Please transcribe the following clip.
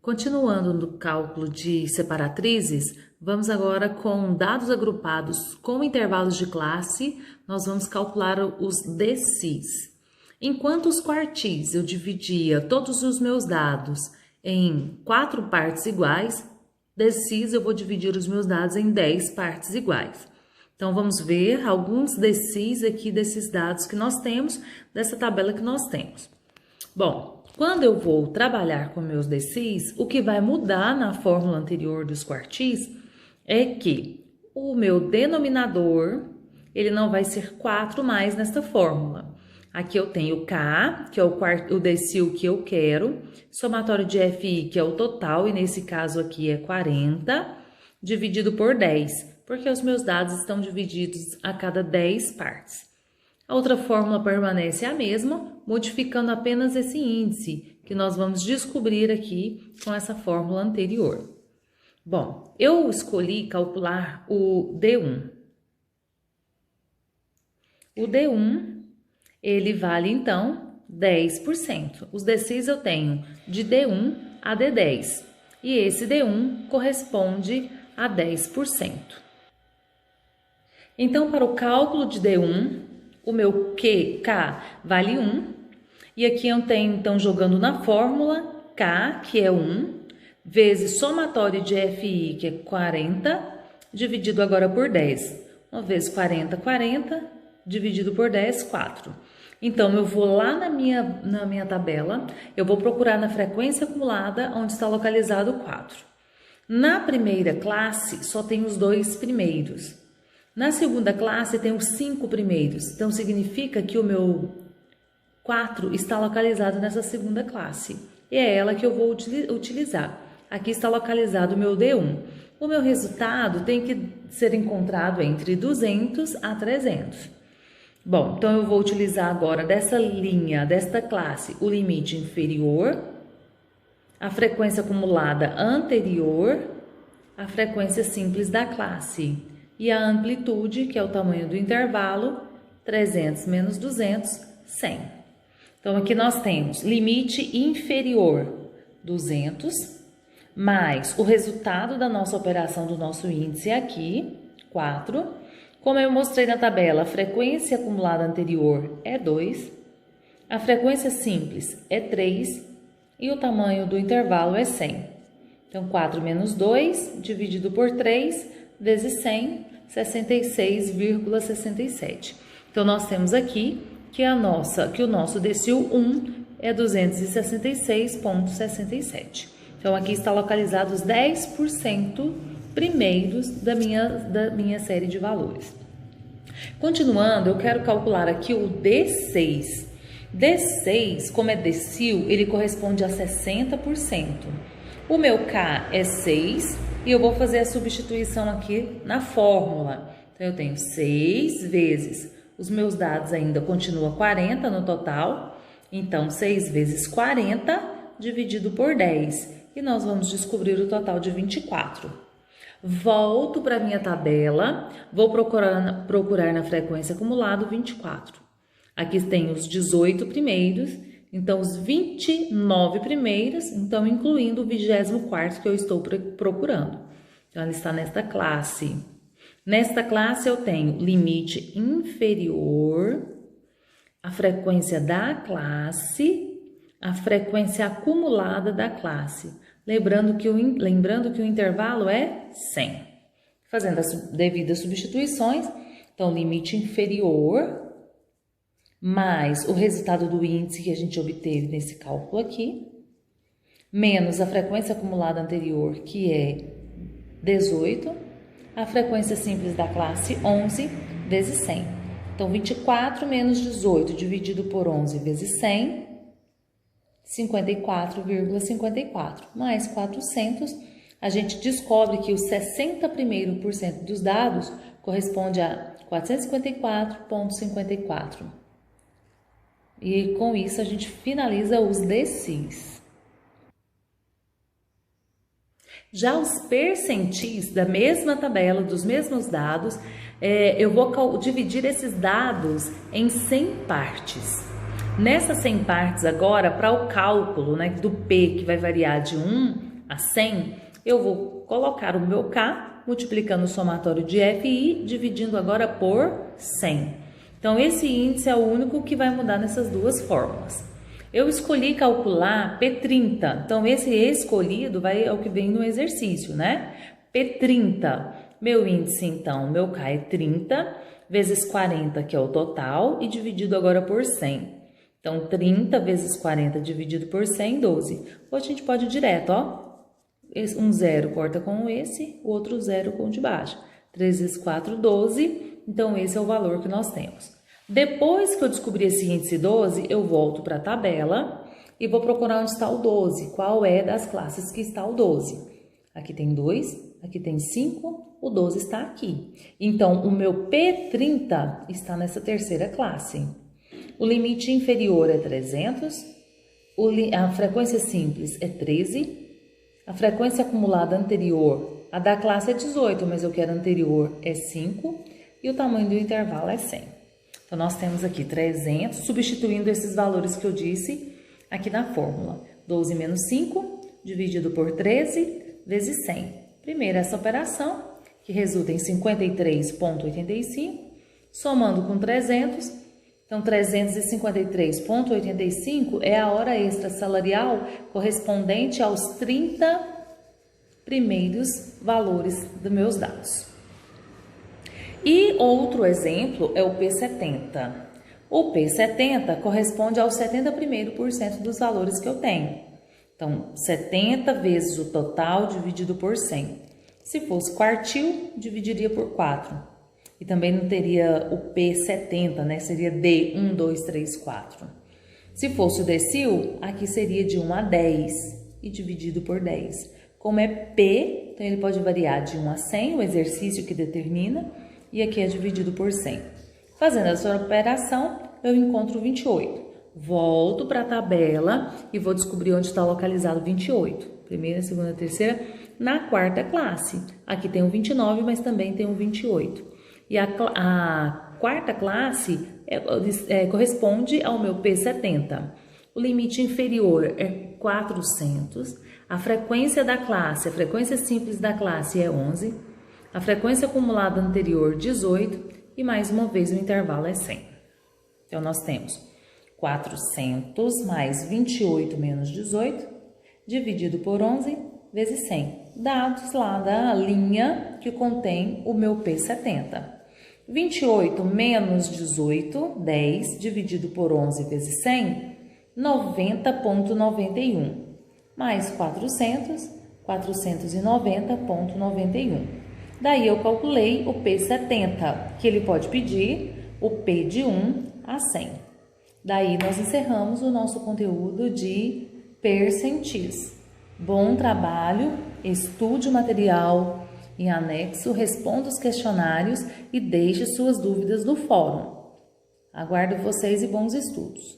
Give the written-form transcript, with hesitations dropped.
Continuando no cálculo de separatrizes, vamos agora com dados agrupados com intervalos de classe, nós vamos calcular os decis. Enquanto os quartis eu dividia todos os meus dados em 4 partes iguais, decis eu vou dividir os meus dados em 10 partes iguais. Então, vamos ver alguns decis aqui desses dados que nós temos, dessa tabela que nós temos. Bom, quando eu vou trabalhar com meus decis, o que vai mudar na fórmula anterior dos quartis é que o meu denominador, ele não vai ser 4 mais nesta fórmula. Aqui eu tenho K, que é o decil que eu quero, somatório de FI, que é o total, e nesse caso aqui é 40, dividido por 10, porque os meus dados estão divididos a cada 10 partes. A outra fórmula permanece a mesma, modificando apenas esse índice, que nós vamos descobrir aqui com essa fórmula anterior. Bom, eu escolhi calcular o D1. O D1, ele vale, então, 10%. Os decis eu tenho de D1 a D10, e esse D1 corresponde a 10%. Então, para o cálculo de D1, o meu K vale 1, e aqui eu tenho, então, jogando na fórmula, K, que é 1, vezes somatório de FI, que é 40, dividido agora por 10. 1 vezes 40, 40, dividido por 10, 4. Então, eu vou lá na minha tabela, eu vou procurar na frequência acumulada, onde está localizado o 4. Na primeira classe, só tem os 2 primeiros. Na segunda classe, tem os 5 primeiros. Então, significa que o meu 4 está localizado nessa segunda classe. E é ela que eu vou utilizar. Aqui está localizado o meu D1. O meu resultado tem que ser encontrado entre 200 a 300. Bom, então eu vou utilizar agora dessa linha, desta classe, o limite inferior, a frequência acumulada anterior, a frequência simples da classe e a amplitude, que é o tamanho do intervalo, 300 menos 200, 100. Então, aqui nós temos limite inferior, 200, mais o resultado da nossa operação do nosso índice aqui, 4. Como eu mostrei na tabela, a frequência acumulada anterior é 2, a frequência simples é 3 e o tamanho do intervalo é 100. Então, 4 menos 2, dividido por 3, vezes 100, 66,67. Então, nós temos aqui que o nosso decil 1 é 266,67. Então, aqui está localizado os 10% primeiros da minha série de valores. Continuando, eu quero calcular aqui o D6. D6, como é decil, ele corresponde a 60%. O meu K é 6 e eu vou fazer a substituição aqui na fórmula. Então, eu tenho 6 vezes, os meus dados ainda continuam 40 no total. Então, 6 vezes 40 dividido por 10. E nós vamos descobrir o total de 24. Volto para a minha tabela, vou procurar na frequência acumulada 24. Aqui tem os 18 primeiros, então os 29 primeiros, então incluindo o 24º que eu estou procurando. Então, ela está nesta classe. Nesta classe eu tenho limite inferior, a frequência da classe, a frequência acumulada da classe. Lembrando que o intervalo é 100. Fazendo as devidas substituições, então, limite inferior, mais o resultado do índice que a gente obteve nesse cálculo aqui, menos a frequência acumulada anterior, que é 18, a frequência simples da classe, 11, vezes 100. Então, 24 menos 18 dividido por 11 vezes 100, 54,54, mais 400, a gente descobre que os 60% dos dados corresponde a 454,54. E com isso a gente finaliza os decis. Já os percentis da mesma tabela, dos mesmos dados, eu vou dividir esses dados em 100 partes. Nessas 100 partes agora, para o cálculo, né, do P, que vai variar de 1 a 100, eu vou colocar o meu K, multiplicando o somatório de F e I, dividindo agora por 100. Então, esse índice é o único que vai mudar nessas duas fórmulas. Eu escolhi calcular P30, então esse escolhido é o que vem no exercício, né? P30, meu índice então, meu K é 30 vezes 40, que é o total, e dividido agora por 100. Então, 30 vezes 40 dividido por 100, 12. Ou a gente pode ir direto, ó. Um zero corta com esse, o outro zero com o de baixo. 3 vezes 4, 12. Então, esse é o valor que nós temos. Depois que eu descobri esse índice 12, eu volto para a tabela e vou procurar onde está o 12. Qual é das classes que está o 12? Aqui tem 2, aqui tem 5, o 12 está aqui. Então, o meu P30 está nessa terceira classe. O limite inferior é 300, a frequência simples é 13, a frequência acumulada anterior, a da classe é 18, mas eu quero anterior é 5, e o tamanho do intervalo é 100. Então, nós temos aqui 300, substituindo esses valores que eu disse aqui na fórmula. 12 menos 5, dividido por 13, vezes 100. Primeiro, essa operação, que resulta em 53,85, somando com 300, então 353,85 é a hora extra salarial correspondente aos 30 primeiros valores dos meus dados. E outro exemplo é o P70. O P70 corresponde aos 71% dos valores que eu tenho. Então, 70 vezes o total dividido por 100. Se fosse quartil, dividiria por 4. E também não teria o P70, né? Seria D, 1, 2, 3, 4. Se fosse o decil, aqui seria de 1 a 10 e dividido por 10. Como é P, então ele pode variar de 1 a 100, o exercício que determina, e aqui é dividido por 100. Fazendo essa operação, eu encontro 28. Volto para a tabela e vou descobrir onde está localizado 28. Primeira, segunda, terceira, na quarta classe. Aqui tem um 29, mas também tem um 28. E a quarta classe corresponde ao meu P70. O limite inferior é 400. A frequência da classe, a frequência simples da classe é 11. A frequência acumulada anterior, 18. E mais uma vez o intervalo é 100. Então, nós temos 400 mais 28 menos 18, dividido por 11, vezes 100. Dados lá da linha que contém o meu P70. 28 menos 18, 10, dividido por 11 vezes 100, 90,91. Mais 400, 490,91. Daí eu calculei o P70, que ele pode pedir o P de 1 a 100. Daí nós encerramos o nosso conteúdo de percentis. Bom trabalho, estude o material em anexo, responda os questionários e deixe suas dúvidas no fórum. Aguardo vocês e bons estudos.